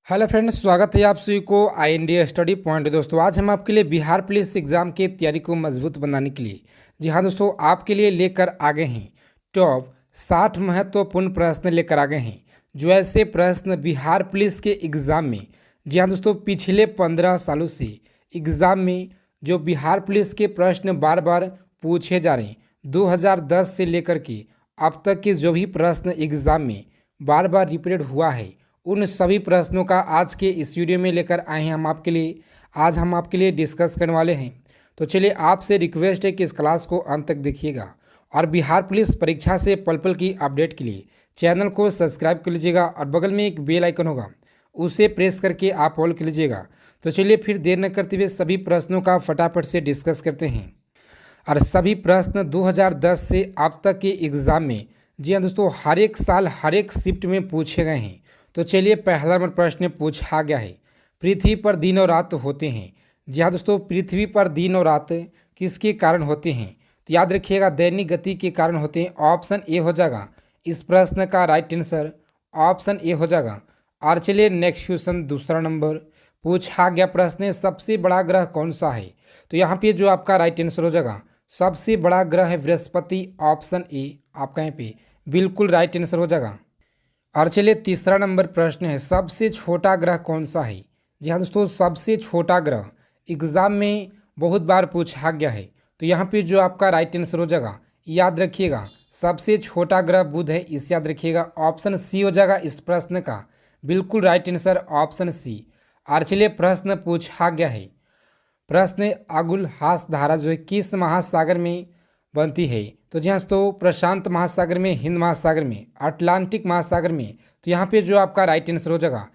Hello friends, स्वागत है आप सभी को INDA स्टडी पॉइंट। दोस्तों आज हम आपके लिए बिहार पुलिस एग्जाम की तैयारी को मजबूत बनाने के लिए, जी हाँ दोस्तों, आपके लिए लेकर आ गए हैं टॉप 60 महत्वपूर्ण प्रश्न लेकर आ गए हैं। जो ऐसे प्रश्न बिहार पुलिस के एग्ज़ाम में, जी हाँ दोस्तों, पिछले 15 सालों से एग्ज़ाम में जो बिहार पुलिस के प्रश्न बार बार पूछे जा रहे हैं, 2010 से लेकर के अब तक के जो भी प्रश्न एग्ज़ाम में बार बार रिपीटेड हुआ है, उन सभी प्रश्नों का आज के इस वीडियो में लेकर आए हैं हम आपके लिए। आज हम आपके लिए डिस्कस करने वाले हैं। तो चलिए, आपसे रिक्वेस्ट है कि इस क्लास को अंत तक देखिएगा और बिहार पुलिस परीक्षा से पल पल की अपडेट के लिए चैनल को सब्सक्राइब कर लीजिएगा और बगल में एक बेल आइकन होगा, उसे प्रेस करके आप ऑल कर लीजिएगा। तो चलिए फिर देर न करते हुए सभी प्रश्नों का फटाफट से डिस्कस करते हैं। और सभी प्रश्न 2010 से अब तक के एग्ज़ाम में, जी हाँ दोस्तों, हर एक साल हर एक शिफ्ट में पूछे गए हैं। तो चलिए, पहला नंबर प्रश्न पूछा गया है, पृथ्वी पर दिन और रात होते हैं। जी हाँ दोस्तों, पृथ्वी पर दिन और रात किसके कारण होते हैं? तो याद रखिएगा, दैनिक गति के कारण होते हैं। ऑप्शन ए हो जाएगा इस प्रश्न का राइट आंसर, ऑप्शन ए हो जाएगा। और चलिए नेक्स्ट क्वेश्चन, दूसरा नंबर पूछा गया प्रश्न है, सबसे बड़ा ग्रह कौन सा है? तो यहाँ पे जो आपका राइट आंसर हो जाएगा, सबसे बड़ा ग्रह है बृहस्पति, ऑप्शन ए आपका यहाँ पे बिल्कुल राइट आंसर हो जाएगा। और चलिए तीसरा नंबर प्रश्न है, सबसे छोटा ग्रह कौन सा है? जी हाँ दोस्तों, सबसे छोटा ग्रह एग्जाम में बहुत बार पूछा गया है। तो यहाँ पे जो आपका राइट आंसर हो जाएगा, याद रखिएगा, सबसे छोटा ग्रह बुध है, इसे याद रखिएगा। ऑप्शन सी हो जाएगा इस प्रश्न का बिल्कुल राइट आंसर, ऑप्शन सी। और चलिए प्रश्न पूछा गया है, प्रश्न आगुल हास धारा जो है किस महासागर में बनती है? तो जी हाँ दोस्तों, प्रशांत महासागर में, हिंद महासागर में, अटलांटिक महासागर में। तो यहाँ पे जो आपका राइट आंसर हो जाएगा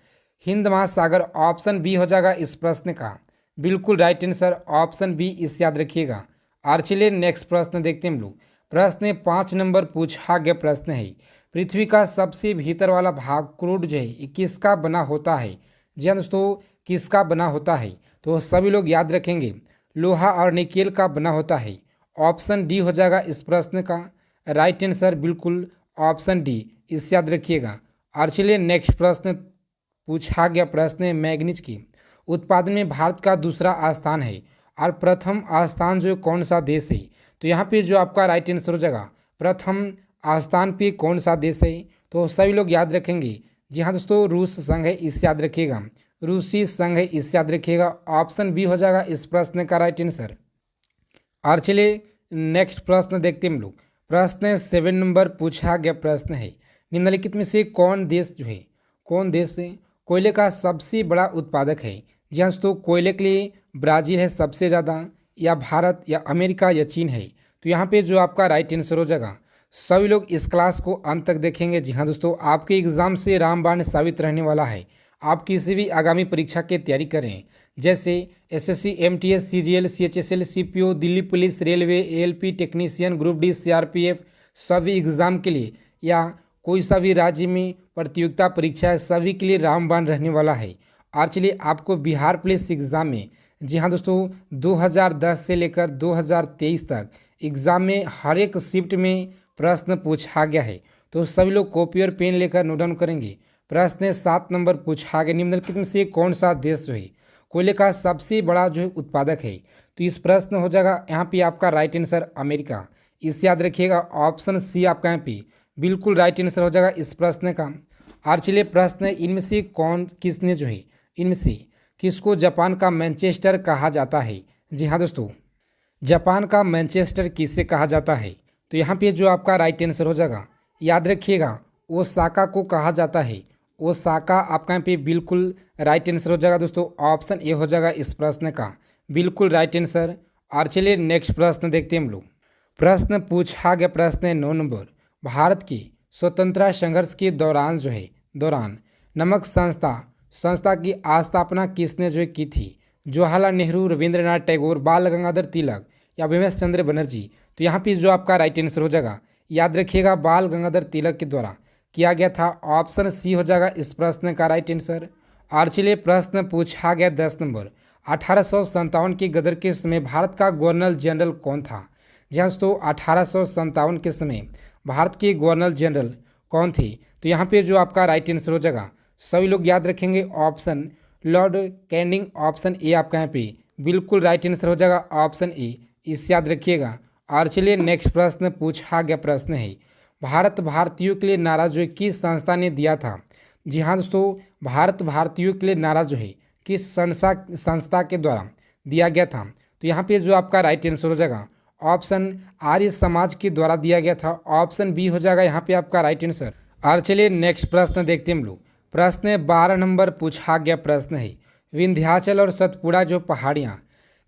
हिंद महासागर, ऑप्शन बी हो जाएगा इस प्रश्न का बिल्कुल राइट आंसर, ऑप्शन बी, इस याद रखिएगा। और चलिए नेक्स्ट प्रश्न देखते हैं हम लोग। प्रश्न 5 नंबर पूछा गया प्रश्न है, पृथ्वी का सबसे भीतर वाला भाग क्रूड जो है ये किसका बना होता है? जी हाँ दोस्तों, किसका बना होता है? तो सभी लोग याद रखेंगे, लोहा और निकेल का बना होता है। ऑप्शन डी हो जाएगा इस प्रश्न का राइट आंसर, बिल्कुल ऑप्शन डी, इसे याद रखिएगा। और चलिए नेक्स्ट प्रश्न पूछा गया प्रश्न है, मैग्नीज की उत्पादन में भारत का दूसरा स्थान है और प्रथम स्थान जो कौन सा देश है? तो यहाँ पे जो आपका राइट आंसर हो जाएगा, प्रथम स्थान पे कौन सा देश है? तो सभी लोग याद रखेंगे, जी हाँ दोस्तों, रूस संघ है, इसे याद रखिएगा, रूसी संघ है, इसे याद रखिएगा। ऑप्शन बी हो जाएगा इस प्रश्न का राइट आंसर। और चलिए नेक्स्ट प्रश्न देखते हैं हम लोग। प्रश्न 7 नंबर पूछा गया प्रश्न है, निम्नलिखित में से कौन देश जो है, कौन देश है कोयले का सबसे बड़ा उत्पादक है? जी हाँ दोस्तों, कोयले के लिए ब्राज़ील है सबसे ज़्यादा, या भारत, या अमेरिका, या चीन है? तो यहाँ पे जो आपका राइट आंसर हो जाएगा, सभी लोग इस क्लास को अंत तक देखेंगे। जी हाँ दोस्तों, आपके एग्ज़ाम से रामबाण साबित रहने वाला है। आप किसी भी आगामी परीक्षा की तैयारी करें, जैसे SSC, MTS, CGL, CHSL, CPO, Delhi police, railway, ALP technician, group D, CRPF, सभी एग्ज़ाम के लिए, या कोई सा भी राज्य में प्रतियोगिता परीक्षा है, सभी के लिए रामबाण रहने वाला है। और चलिए आपको बिहार पुलिस एग्ज़ाम में, जी हाँ दोस्तों, 2010 से लेकर 2023 तक एग्ज़ाम में हर एक शिफ्ट में प्रश्न पूछा गया है। तो सभी लोग कॉपी और पेन लेकर नोट डाउन करेंगे। प्रश्न 7 नंबर पूछा गया, निम्नलिखित में से कौन सा देश जो है कोयले का सबसे बड़ा जो है उत्पादक है? तो इस प्रश्न हो जाएगा यहाँ पे आपका राइट आंसर अमेरिका, इसे याद रखिएगा। ऑप्शन सी आपका यहाँ पे बिल्कुल राइट आंसर हो जाएगा इस प्रश्न का। और चलिए प्रश्न, इनमें से कौन किसने जो है, इनमें से किसको जापान का मैनचेस्टर कहा जाता है? जी हाँ दोस्तों, जापान का मैनचेस्टर किसे कहा जाता है? तो यहाँ पे जो आपका राइट आंसर हो जाएगा, याद रखिएगा, ओसाका को कहा जाता है। ओसाका आपका यहाँ पे बिल्कुल राइट आंसर हो जाएगा दोस्तों, ऑप्शन ए हो जाएगा इस प्रश्न का बिल्कुल राइट आंसर। और चलिए नेक्स्ट प्रश्न देखते हैं हम लोग। प्रश्न पूछा गया प्रश्न 9 नंबर, भारत की स्वतंत्रता संघर्ष के दौरान जो है, दौरान नमक संस्था की स्थापना किसने जो है की थी? जवाहरलाल नेहरू, रविंद्रनाथ टैगोर, बाल गंगाधर तिलक, या भीमेश चंद्र बनर्जी? तो यहाँ पे जो आपका राइट आंसर हो जाएगा, याद रखिएगा, बाल गंगाधर तिलक के द्वारा किया गया था। ऑप्शन सी हो जाएगा इस प्रश्न का राइट आंसर। और चलिए प्रश्न पूछा गया 10 नंबर, 1857 की गदर के समय भारत का गवर्नर जनरल कौन था? जी हाँ दोस्तों, 1857 के समय भारत के गवर्नर जनरल कौन थे? तो यहाँ पे जो आपका राइट आंसर हो जाएगा, सभी लोग याद रखेंगे option Lord Canning, option A आपका यहाँ पे बिल्कुल राइट आंसर हो जाएगा, ऑप्शन ए, इसे याद रखिएगा। और चलिए नेक्स्ट प्रश्न पूछा गया प्रश्न है, भारत भारतीयों के लिए नारा जो है किस संस्था ने दिया था। जी हाँ दोस्तों, भारत भारतीयों के लिए नारा जो है किस संस्था के द्वारा दिया गया था। तो यहाँ पे जो आपका राइट आंसर हो जाएगा ऑप्शन आर्य समाज के द्वारा दिया गया था, ऑप्शन बी हो जाएगा यहाँ पे आपका राइट आंसर। और चलिए नेक्स्ट प्रश्न देखते हैं हम लोग। प्रश्न 12 नंबर पूछा गया प्रश्न है, विंध्याचल और सतपुड़ा जो पहाड़ियाँ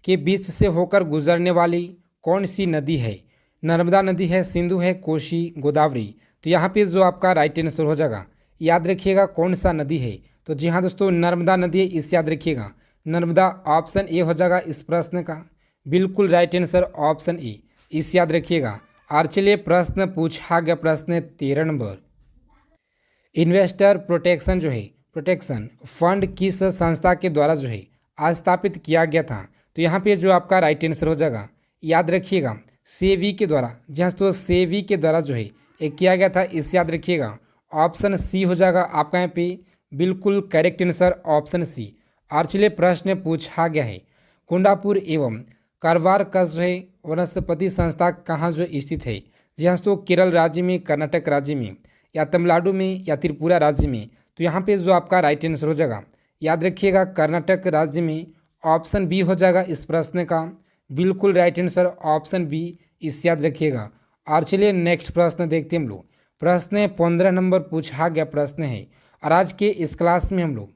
के बीच से होकर गुजरने वाली कौन सी नदी है। नर्मदा नदी है, सिंधु है, कोसी, गोदावरी। तो यहाँ पे जो आपका राइट आंसर हो जाएगा, याद रखिएगा कौन सा नदी है। तो जी हाँ दोस्तों, नर्मदा नदी है, इसे याद रखिएगा, नर्मदा, ऑप्शन ए हो जाएगा इस प्रश्न का बिल्कुल राइट आंसर, ऑप्शन ए, इसे याद रखिएगा। और चलिए प्रश्न पूछा गया प्रश्न 13 नंबर, इन्वेस्टर प्रोटेक्शन जो है प्रोटेक्शन फंड किस संस्था के द्वारा जो है स्थापित किया गया था। तो यहाँ पे जो आपका राइट आंसर हो जाएगा, याद रखिएगा सेवी के द्वारा। जहाँ तो सेवी के द्वारा जो है ये किया गया था, इसे याद रखिएगा, ऑप्शन सी हो जाएगा आपका यहाँ पे बिल्कुल करेक्ट आंसर, ऑप्शन सी। और चलिए प्रश्न पूछा गया है, कुंडापुर एवं कारवार का जो है वनस्पति संस्था कहाँ जो स्थित है। जहाँ तो केरल राज्य में, कर्नाटक राज्य में, या तमिलनाडु में, या त्रिपुरा राज्य में। तो यहाँ पे जो आपका राइट आंसर हो जाएगा, याद रखिएगा कर्नाटक राज्य में, ऑप्शन बी हो जाएगा इस प्रश्न का बिल्कुल राइट आंसर, ऑप्शन बी, इसे याद रखिएगा। और चलिए नेक्स्ट प्रश्न देखते हैं हम लोग। प्रश्न 15 नंबर पूछा गया प्रश्न है, और आज के इस क्लास में हम लोग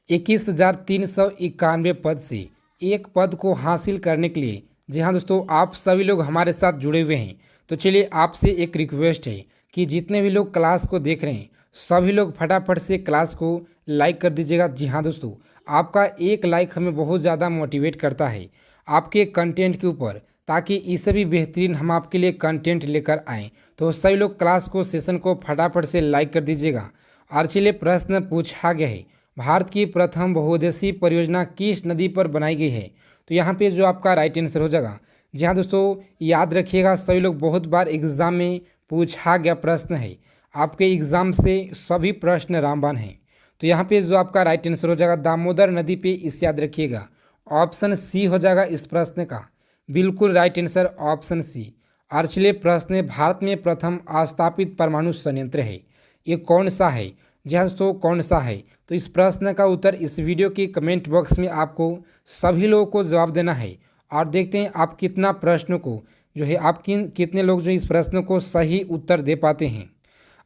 21,391 पद से एक पद को हासिल करने के लिए, जी हाँ दोस्तों, आप सभी लोग हमारे साथ जुड़े हुए हैं। तो चलिए आपसे एक रिक्वेस्ट है कि जितने भी लोग क्लास को देख रहे हैं सभी लोग फटाफट से क्लास को लाइक कर दीजिएगा। जी हाँ दोस्तों, आपका एक लाइक हमें बहुत ज़्यादा मोटिवेट करता है आपके कंटेंट के ऊपर, ताकि इससे भी बेहतरीन हम आपके लिए कंटेंट लेकर आएँ। तो सभी लोग क्लास को सेशन को फटाफट से लाइक कर दीजिएगा। और चलिए प्रश्न पूछा गया है, भारत की प्रथम बहुउद्देशीय परियोजना किस नदी पर बनाई गई है। तो यहाँ पे जो आपका राइट आंसर हो जाएगा, जी हाँ दोस्तों, याद रखिएगा सभी लोग, बहुत बार एग्जाम में पूछा गया प्रश्न है, आपके एग्जाम से सभी प्रश्न रामबाण हैं। तो यहाँ पे जो आपका राइट आंसर हो जाएगा दामोदर नदी पे, इसे याद रखिएगा, ऑप्शन सी हो जाएगा इस प्रश्न का बिल्कुल राइट आंसर, ऑप्शन सी। और चलिए प्रश्न, भारत में प्रथम स्थापित परमाणु संयंत्र है, ये कौन सा है। जी हाँ दोस्तों, कौन सा है। तो इस प्रश्न का उत्तर इस वीडियो के कमेंट बॉक्स में आपको सभी लोगों को जवाब देना है। और देखते हैं आप कितना प्रश्न को जो है, आप कितने लोग जो इस प्रश्न को सही उत्तर दे पाते हैं।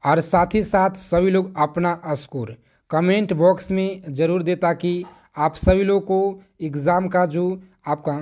और साथ ही साथ सभी लोग अपना स्कोर कमेंट बॉक्स में ज़रूर दे, ताकि आप सभी लोगों को एग्ज़ाम का जो आपका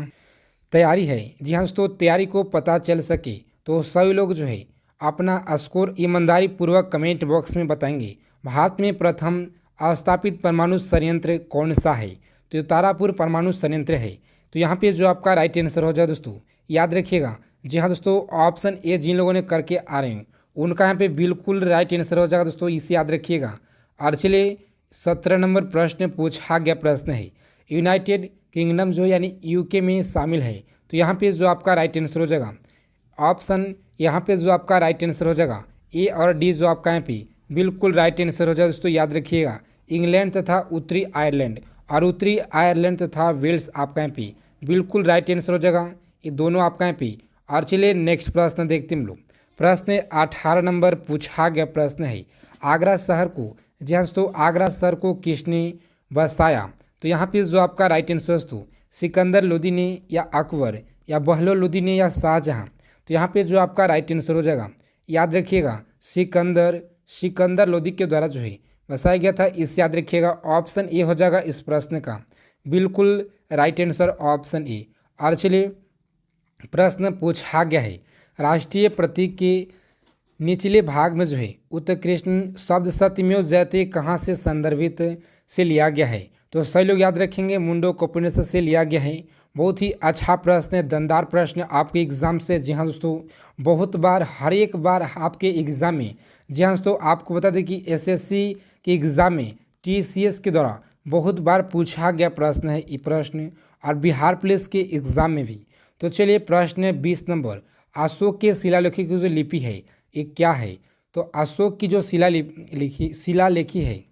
तैयारी है, जी हाँ दोस्तों, तैयारी को पता चल सके। तो सभी लोग जो है अपना स्कोर ईमानदारी पूर्वक कमेंट बॉक्स में बताएंगे। भारत में प्रथम स्थापित परमाणु संयंत्र कौन सा है। तो ये तारापुर परमाणु संयंत्र है। तो यहाँ पे जो आपका राइट आंसर हो जाए दोस्तों, याद रखिएगा, जी हाँ दोस्तों, ऑप्शन ए जिन लोगों ने करके आ रहे हैं उनका यहाँ पे बिल्कुल राइट आंसर हो जाएगा दोस्तों, इसे याद रखिएगा। और चलिए 17 नंबर प्रश्न पूछा गया प्रश्न है, यूनाइटेड किंगडम जो यानी यूके में शामिल है। तो यहाँ पे जो आपका राइट आंसर हो जाएगा, ऑप्शन यहाँ पे जो आपका राइट आंसर हो जाएगा ए और डी, जो आपका यहाँ पे बिल्कुल राइट आंसर हो जाएगा दोस्तों, याद रखिएगा, इंग्लैंड तथा उत्तरी आयरलैंड, और उत्तरी आयरलैंड तथा वेल्स आपका यहाँ पे बिल्कुल राइट आंसर हो जाएगा, ये दोनों आपका यहाँ पे। और चलिए नेक्स्ट प्रश्न देखते हैं हम लोग। प्रश्न 18 नंबर पूछा गया प्रश्न है, आगरा शहर को, जी हाँ दोस्तों, आगरा शहर को किसने बसाया। तो यहाँ पे जो आपका राइट आंसर दोस्तों, सिकंदर लोदी ने, या अकबर, या बहलोल लोदी ने, या शाहजहाँ। तो यहाँ पे जो आपका राइट आंसर हो जाएगा, याद रखिएगा, सिकंदर लोदी के द्वारा जो है बसाया गया था, इसे याद रखिएगा, ऑप्शन ए हो जाएगा इस प्रश्न का बिल्कुल राइट आंसर, ऑप्शन ए। और चलिए प्रश्न पूछा गया है, राष्ट्रीय प्रतीक के निचले भाग में जो है उत्कृष्ट शब्द सत्यमेव जयते कहाँ से संदर्भित से लिया गया है। तो सही लोग याद रखेंगे, मुंडो उपनिषद से लिया गया है। बहुत ही अच्छा प्रश्न है, दमदार प्रश्न आपके एग्ज़ाम से। जी हाँ दोस्तों, बहुत बार, हर एक बार आपके एग्ज़ाम में, जी हाँ दोस्तों, आपको बता दें कि एसएससी के एग्ज़ाम में टीसीएस के द्वारा बहुत बार पूछा गया प्रश्न है ये प्रश्न, और बिहार पुलिस के एग्ज़ाम में भी। तो चलिए प्रश्न 20 नंबर, अशोक के शिलालेखी की जो लिपि है ये क्या है। तो अशोक की जो शिलालेखी है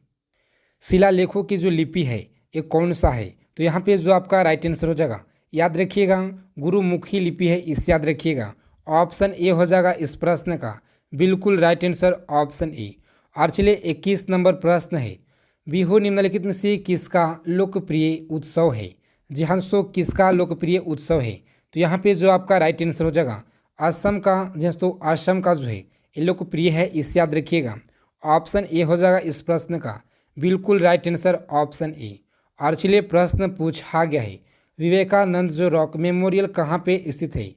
शिलालेखों की जो लिपि है ये कौन सा है? तो यहाँ पे जो आपका राइट आंसर हो जाएगा, याद रखिएगा, गुरुमुखी लिपि है, इसे याद रखिएगा। ऑप्शन ए हो जाएगा इस प्रश्न का बिल्कुल राइट आंसर ऑप्शन ए। और चलिए 21 नंबर प्रश्न है, बिहू निम्नलिखित में से किसका लोकप्रिय उत्सव है? जी हाँ दोस्तों, किसका लोकप्रिय उत्सव है? तो यहाँ पे जो आपका राइट आंसर हो जाएगा असम का। दोस्तों असम का जो है ये लोकप्रिय है, इसे याद रखिएगा। ऑप्शन ए हो जाएगा इस प्रश्न का बिल्कुल राइट आंसर ऑप्शन ए। और चलिए प्रश्न पूछा गया है, विवेकानंद जो रॉक मेमोरियल कहाँ पे स्थित है?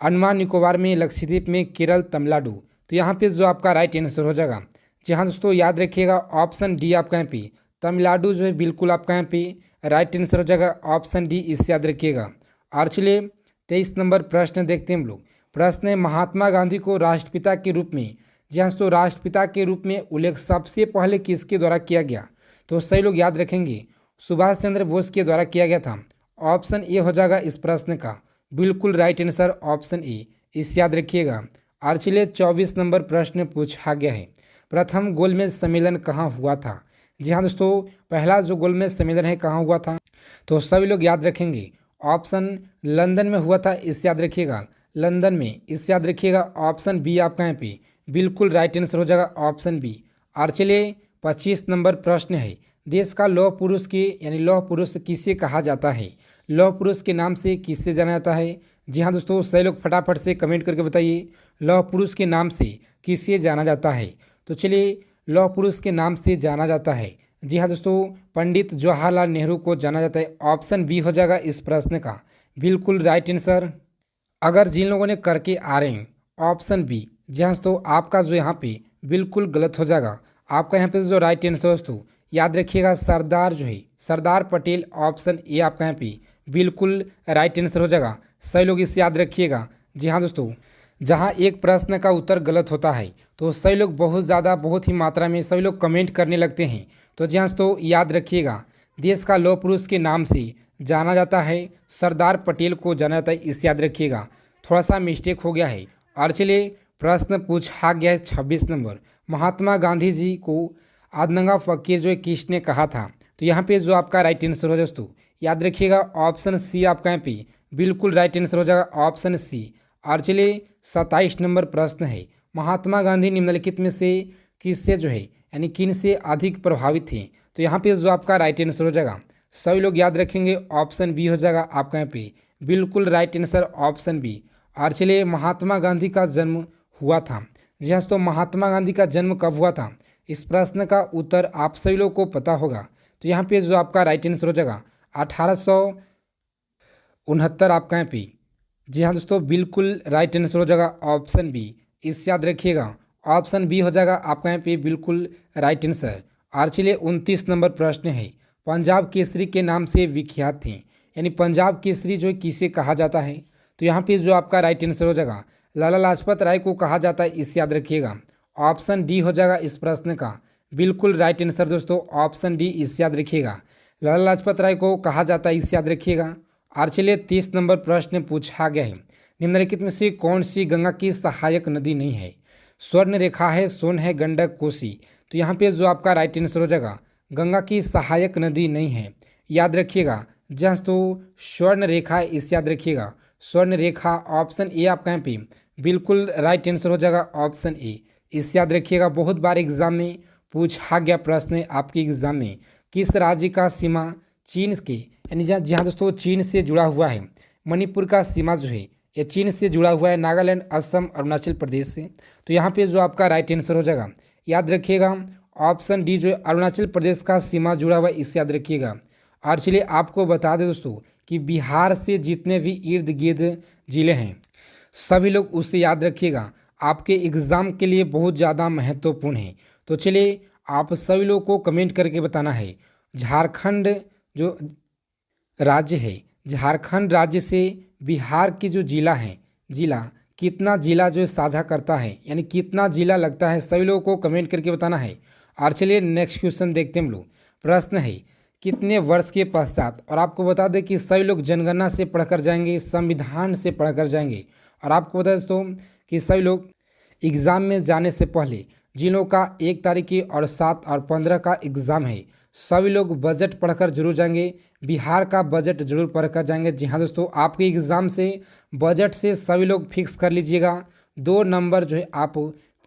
अंडमान निकोबार में, लक्षद्वीप में, केरल, तमिलनाडु। तो यहाँ पे जो आपका राइट आंसर हो जाएगा, जी हाँ दोस्तों याद रखिएगा, ऑप्शन डी आपका यहाँ पे तमिलनाडु जो है बिल्कुल आपका यहाँ पे राइट आंसर हो जाएगा ऑप्शन डी, इसे याद रखिएगा। और चलिए 23 नंबर प्रश्न देखते हैं हम लोग। प्रश्न है, महात्मा गांधी को राष्ट्रपिता के रूप में, जी हाँ दोस्तों राष्ट्रपिता के रूप में उल्लेख सबसे पहले किसके द्वारा किया गया? तो सही लोग याद रखेंगे, सुभाष चंद्र बोस के द्वारा किया गया था। ऑप्शन ए हो जाएगा इस प्रश्न का बिल्कुल राइट आंसर ऑप्शन ए, इसे याद रखिएगा। और चलिए 24 नंबर प्रश्न पूछा गया है, प्रथम गोलमेज सम्मेलन कहाँ हुआ था? जी हाँ दोस्तों, पहला जो गोलमेज सम्मेलन है कहाँ हुआ था? तो सभी लोग याद रखेंगे, ऑप्शन लंदन में हुआ था, इसे याद रखिएगा, लंदन में, इसे याद रखिएगा। ऑप्शन बी आपका यहाँ पे बिल्कुल राइट आंसर हो जाएगा ऑप्शन बी। और चलिए 25 नंबर प्रश्न है, देश का लौह पुरुष के यानी लौह पुरुष किसे कहा जाता है? लौह पुरुष के नाम से किसे जाना जाता है? जी हाँ दोस्तों, सही लोग फटाफट से कमेंट करके बताइए, लौह पुरुष के नाम से किसे जाना जाता है? तो चलिए लौह पुरुष के नाम से जाना जाता है, जी हाँ दोस्तों, पंडित जवाहरलाल नेहरू को जाना जाता है। ऑप्शन बी हो जाएगा इस प्रश्न का बिल्कुल राइट आंसर। अगर जिन लोगों ने करके आ रहे हैं ऑप्शन बी, जी हाँ दोस्तों आपका जो यहाँ पे बिल्कुल गलत हो जाएगा। आपका यहाँ पे जो राइट आंसर दोस्तों याद रखिएगा, सरदार जो है सरदार पटेल, ऑप्शन ए आपका यहाँ पे बिल्कुल राइट आंसर हो जाएगा। सही लोग इसे याद रखिएगा। जी हाँ दोस्तों, जहाँ एक प्रश्न का उत्तर गलत होता है तो सही लोग बहुत ज़्यादा बहुत ही मात्रा में सभी लोग कमेंट करने लगते हैं। तो जी हाँ दोस्तों याद रखिएगा, देश का लौह पुरुष के नाम से जाना जाता है, सरदार पटेल को जाना जाता है, इसे याद रखिएगा। थोड़ा सा मिस्टेक हो गया है। और चलिए प्रश्न पूछा गया है 26 नंबर, महात्मा गांधी जी को आधनंगा फकीर जो है किसने कहा था? तो यहाँ पे जो आपका राइट आंसर हो दोस्तों याद रखिएगा, ऑप्शन सी आपका यहाँ पे बिल्कुल राइट आंसर हो जाएगा ऑप्शन सी। और चलिए 27 नंबर प्रश्न है, महात्मा गांधी निम्नलिखित में से किससे जो है यानी किन से अधिक प्रभावित थे? तो यहाँ पे जो आपका राइट आंसर हो जाएगा, सभी लोग याद रखेंगे, ऑप्शन बी हो जाएगा आपका यहाँ पे बिल्कुल राइट आंसर ऑप्शन बी। और चलिए महात्मा गांधी का जन्म हुआ था, जी हाँ तो महात्मा गांधी का जन्म कब हुआ था? इस प्रश्न का उत्तर आप सभी लोगों को पता होगा। तो यहाँ पे जो आपका राइट आंसर हो जाएगा 1869 आपका यहाँ पे, जी हाँ दोस्तों बिल्कुल राइट आंसर हो जाएगा ऑप्शन बी, इससे याद रखिएगा, ऑप्शन बी हो जाएगा आपका यहाँ पे बिल्कुल राइट आंसर। और चलिए 29 नंबर प्रश्न है, पंजाब केसरी के नाम से विख्यात थे, यानी पंजाब केसरी जो है किसे कहा जाता है? तो यहाँ पे जो आपका राइट आंसर हो जाएगा, लाला लाजपत राय को कहा जाता है, इसे याद रखिएगा। ऑप्शन डी हो जाएगा इस प्रश्न का बिल्कुल राइट आंसर दोस्तों, ऑप्शन डी, इसे याद रखिएगा, लाला लाजपत राय को कहा जाता है, इसे याद रखिएगा। और चलिए 30 नंबर प्रश्न पूछा गया है, निम्नलिखित में से कौन सी गंगा की सहायक नदी नहीं है? स्वर्ण रेखा है, सोन है, गंडक, कोसी। तो यहाँ पे जो आपका राइट आंसर हो जाएगा, गंगा की सहायक नदी नहीं है, याद रखिएगा। जहाँ तो स्वर्ण रेखा है, इसे याद रखिएगा, स्वर्ण रेखा, ऑप्शन ए आपका यहाँ पे बिल्कुल राइट आंसर हो जाएगा ऑप्शन ए, इसे याद रखिएगा। बहुत बार एग्जाम में पूछा गया प्रश्न है आपके एग्जाम में, किस राज्य का सीमा चीन के यानी जहाँ दोस्तों चीन से जुड़ा हुआ है, मणिपुर का सीमा जो है ये चीन से जुड़ा हुआ है, नागालैंड, असम, अरुणाचल प्रदेश से। तो यहाँ पे जो आपका राइट आंसर हो जाएगा, याद रखिएगा, ऑप्शन डी जो है अरुणाचल प्रदेश का सीमा जुड़ा हुआ है, इसे याद रखिएगा। और चलिए आपको बता दें दोस्तों कि बिहार से जितने भी इर्द गिर्द जिले हैं सभी लोग उसे याद रखिएगा, आपके एग्ज़ाम के लिए बहुत ज़्यादा महत्वपूर्ण है। तो चलिए आप सभी लोगों को कमेंट करके बताना है, झारखंड जो राज्य है, झारखंड राज्य से बिहार की जो जिला है, जिला कितना जिला जो साझा करता है, यानी कितना जिला लगता है, सभी लोगों को कमेंट करके बताना है। और चलिए नेक्स्ट क्वेश्चन देखते हैं हम लोग। प्रश्न है, कितने वर्ष के पश्चात, और आपको बता दें कि सभी लोग जनगणना से पढ़कर जाएंगे, संविधान से पढ़कर जाएंगे। और आपको बता दोस्तों कि सभी लोग एग्ज़ाम में जाने से पहले जिन लोगों का 1 तारीख की और 7 और 15 का एग्ज़ाम है, सभी लोग बजट पढ़कर जरूर जाएंगे, बिहार का बजट जरूर पढ़कर जाएंगे। जी हाँ दोस्तों, आपके एग्ज़ाम से बजट से सभी लोग फिक्स कर लीजिएगा, 2 नंबर जो है आप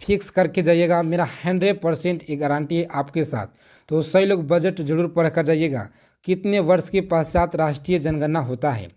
फिक्स करके जाइएगा, मेरा 100% ये गारंटी है आपके साथ। तो सभी लोग बजट जरूर पढ़ कर जाइएगा। कितने वर्ष के पश्चात राष्ट्रीय जनगणना होता है?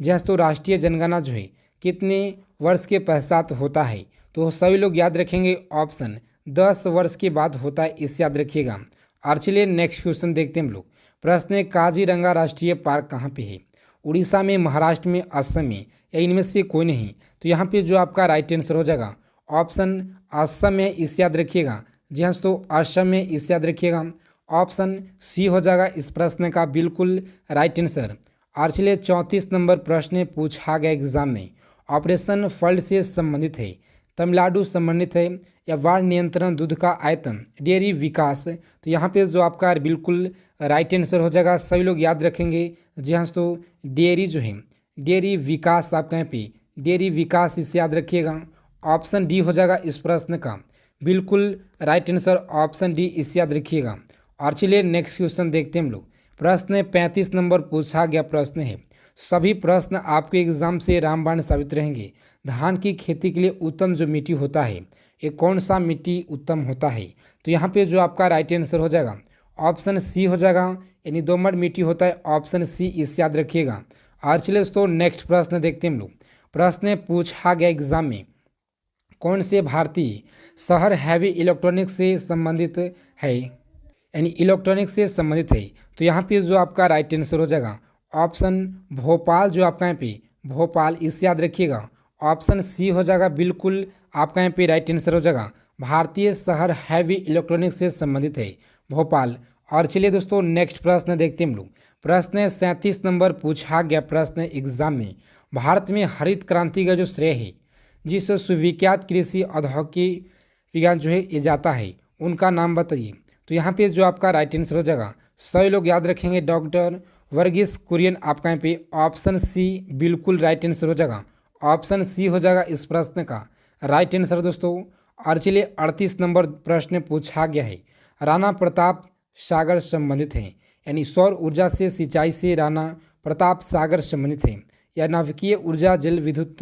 जी हाँ, तो राष्ट्रीय जनगणना जो है कितने वर्ष के पश्चात होता है? तो सभी लोग याद रखेंगे ऑप्शन 10 वर्ष के बाद होता है, इसे याद रखिएगा। और चलिए नेक्स्ट क्वेश्चन देखते हैं हम लोग। प्रश्न है, काजीरंगा राष्ट्रीय पार्क कहाँ पे है? उड़ीसा में, महाराष्ट्र में, असम में, या इनमें से कोई नहीं? तो यहाँ पे जो आपका राइट आंसर हो जाएगा ऑप्शन असम में, इसे याद रखिएगा। जी हाँ दोस्तों, असम में, इसे याद रखिएगा। ऑप्शन सी हो जाएगा इस प्रश्न का बिल्कुल राइट आंसर। और चलिए 34 नंबर प्रश्न पूछा गया एग्जाम में, ऑपरेशन फ्लड से संबंधित है, तमिलनाडु संबंधित है, या बाढ़ नियंत्रण, दूध का आयतन, डेयरी विकास? तो यहाँ पे जो आपका बिल्कुल राइट आंसर हो जाएगा, सभी लोग याद रखेंगे। जी हाँ दोस्तों, डेयरी जो है, डेयरी विकास आपका यहाँ पे डेयरी विकास, इसे याद रखिएगा। ऑप्शन डी हो जाएगा इस प्रश्न का बिल्कुल राइट आंसर, ऑप्शन डी, इसे याद रखिएगा। और चलिए नेक्स्ट क्वेश्चन देखते हैं हम लोग। प्रश्न 35 नंबर पूछा गया प्रश्न है, सभी प्रश्न आपके एग्जाम से रामबाण साबित रहेंगे। धान की खेती के लिए उत्तम जो मिट्टी होता है, ये कौन सा मिट्टी उत्तम होता है? तो यहाँ पे जो आपका राइट आंसर हो जाएगा ऑप्शन सी हो जाएगा, यानी दोमट मिट्टी होता है, ऑप्शन सी, इसे याद रखिएगा। और चलिए दोस्तों नेक्स्ट प्रश्न देखते हैं हम लोग। प्रश्न पूछा गया एग्जाम में, कौन से भारतीय शहर हैवी इलेक्ट्रॉनिक्स से संबंधित है, यानी इलेक्ट्रॉनिक्स से संबंधित है? तो यहाँ पे जो आपका राइट आंसर हो जाएगा ऑप्शन भोपाल, जो आपका यहाँ पे भोपाल, इसे याद रखिएगा। ऑप्शन सी हो जाएगा बिल्कुल आपका यहाँ पे राइट आंसर हो जाएगा, भारतीय शहर हैवी इलेक्ट्रॉनिक्स से संबंधित है भोपाल। और चलिए दोस्तों नेक्स्ट प्रश्न देखते हैं हम लोग। प्रश्न 37 नंबर पूछा गया प्रश्न एग्जाम में, भारत में हरित क्रांति का जो श्रेय है, जिस सुविख्यात कृषि औद्योगिक विज्ञान जो है ये जाता है, उनका नाम बताइए। तो यहाँ पे जो आपका राइट आंसर हो जाएगा, सभी लोग याद रखेंगे, डॉक्टर वर्गीस कुरियन, आपका यहाँ पे ऑप्शन सी बिल्कुल राइट आंसर हो जाएगा। ऑप्शन सी हो जाएगा इस प्रश्न का राइट आंसर दोस्तों। और चलिए 38 नंबर प्रश्न पूछा गया है, राणा प्रताप सागर संबंधित हैं, यानी सौर ऊर्जा से सिंचाई से राणा प्रताप सागर संबंधित हैं, या नाभिकीय ऊर्जा जल विद्युत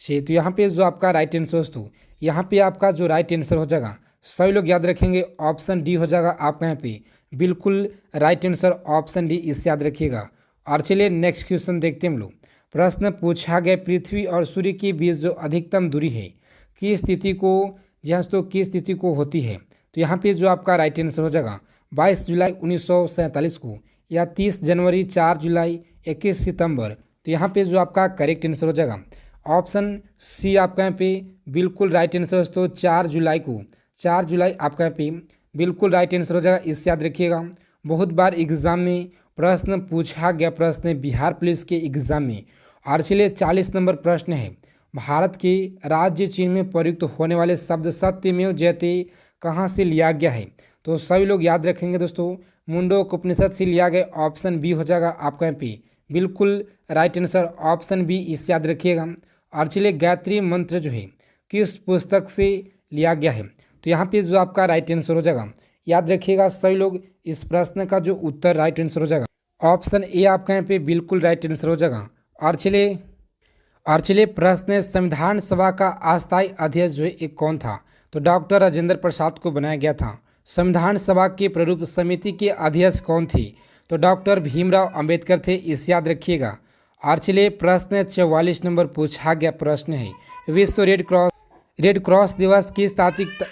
से? तो यहाँ पे जो आपका राइट आंसर दोस्तों, यहाँ पे आपका जो राइट आंसर हो जाएगा, सभी लोग याद रखेंगे, ऑप्शन डी हो जाएगा आपका यहाँ पे बिल्कुल राइट आंसर, ऑप्शन डी, इसे याद रखिएगा। और चलिए नेक्स्ट क्वेश्चन देखते हैं हम लोग। प्रश्न पूछा गया, पृथ्वी और सूर्य के बीच जो अधिकतम दूरी है, किस स्थिति को, जी हाँ दोस्तों, किस स्थिति को होती है? तो यहाँ पे जो आपका राइट आंसर हो जाएगा 22 जुलाई 1947 को, या 30 जनवरी, 4 जुलाई, 21 सितंबर? तो यहाँ पे जो आपका करेक्ट आंसर हो जाएगा ऑप्शन सी आपका यहाँ पे बिल्कुल राइट आंसर दोस्तों, 4 जुलाई को, 4 जुलाई आपका यहाँ पे बिल्कुल राइट आंसर हो जाएगा, इससे याद रखिएगा। बहुत बार एग्जाम में प्रश्न पूछा गया प्रश्न बिहार पुलिस के एग्जाम में। और चलिए 40 नंबर प्रश्न है, भारत के राज्य चिन्ह में प्रयुक्त होने वाले शब्द सत्यमेव जयते कहाँ से लिया गया है? तो सभी लोग याद रखेंगे दोस्तों, मुंडक उपनिषद से लिया गया, ऑप्शन बी हो जाएगा आपका यहाँ पे बिल्कुल राइट आंसर, ऑप्शन बी, इसे याद रखिएगा। और चलिए गायत्री मंत्र जो है किस पुस्तक से लिया गया है? तो यहाँ पे जो आपका राइट आंसर हो जाएगा, याद रखिएगा सभी लोग, इस प्रश्न का जो उत्तर राइट आंसर हो जाएगा ऑप्शन ए आपका यहाँ पे बिल्कुल राइट आंसर हो जाएगा। और चलिए प्रश्न है, संविधान सभा का अस्थायी अध्यक्ष जो है एक कौन था? तो डॉक्टर राजेंद्र प्रसाद को बनाया गया था। संविधान सभा के प्रारूप समिति के अध्यक्ष कौन थे? तो डॉक्टर भीमराव अंबेडकर थे, इसे याद रखिएगा। और चलिए प्रश्न 44 नंबर पूछा गया प्रश्न है, विश्व रेड क्रॉस दिवस किस तारीख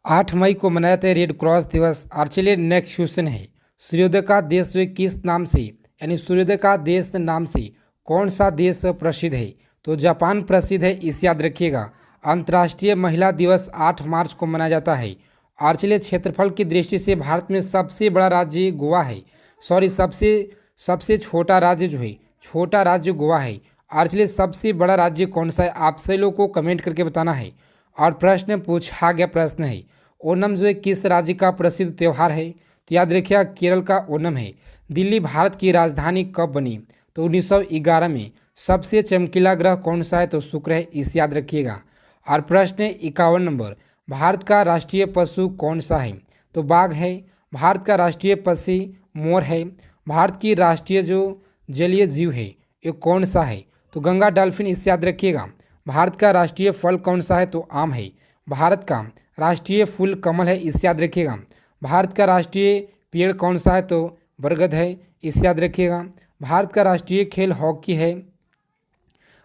8 मई को मनाया जाता है रेड क्रॉस दिवस? और चलिए नेक्स्ट क्वेश्चन है, सूर्योदय का देश किस नाम से, यानी सूर्योदय का देश नाम से कौन सा देश प्रसिद्ध है? तो जापान प्रसिद्ध है, इसे याद रखिएगा। अंतर्राष्ट्रीय महिला दिवस 8 मार्च को मनाया जाता है। और चलिए क्षेत्रफल की दृष्टि से भारत में सबसे बड़ा राज्य गोवा है, सॉरी सबसे छोटा राज्य जो है, छोटा राज्य गोवा है। और चलिए सबसे बड़ा राज्य कौन सा है? आप सभी लोगों को कमेंट करके बताना है। और प्रश्न पूछा गया प्रश्न है, ओणम जो है किस राज्य का प्रसिद्ध त्यौहार है? तो याद रखिएगा केरल का ओणम है। दिल्ली भारत की राजधानी कब बनी? तो 1911 में। सबसे चमकीला ग्रह कौन सा है? तो शुक्र है, इसे याद रखिएगा। और प्रश्न 51 नंबर, भारत का राष्ट्रीय पशु कौन सा है? तो बाघ है। भारत का राष्ट्रीय पक्षी मोर है। भारत की राष्ट्रीय जो जलीय जीव है ये कौन सा है? तो गंगा डॉल्फिन, इसे याद रखिएगा। भारत का राष्ट्रीय फल कौन सा है? तो आम है। भारत का राष्ट्रीय फूल कमल है, इसे याद रखिएगा। भारत का राष्ट्रीय पेड़ कौन सा है? तो बरगद है, इसे याद रखिएगा। भारत का राष्ट्रीय खेल हॉकी है।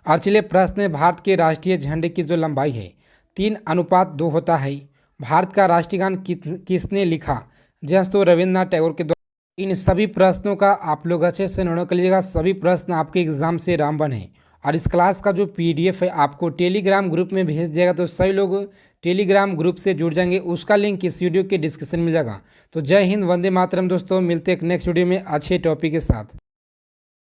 और चलिए प्रश्न है, भारत के राष्ट्रीय झंडे की जो लंबाई है 3:2 होता है। भारत का राष्ट्रीय गान किसने लिखा? जैसे तो रविंद्रनाथ टैगोर के द्वारा। इन सभी प्रश्नों का आप लोग अच्छे से नोट कर लीजिएगा। सभी प्रश्न आपके एग्जाम से रामबन है। और इस क्लास का जो पीडीएफ है आपको टेलीग्राम ग्रुप में भेज दिया, तो सभी लोग टेलीग्राम ग्रुप से जुड़ जाएंगे। उसका लिंक इस वीडियो के डिस्क्रिप्शन में मिल जाएगा। तो जय हिंद, वंदे मातरम दोस्तों। मिलते हैं नेक्स्ट वीडियो में अच्छे टॉपिक के साथ।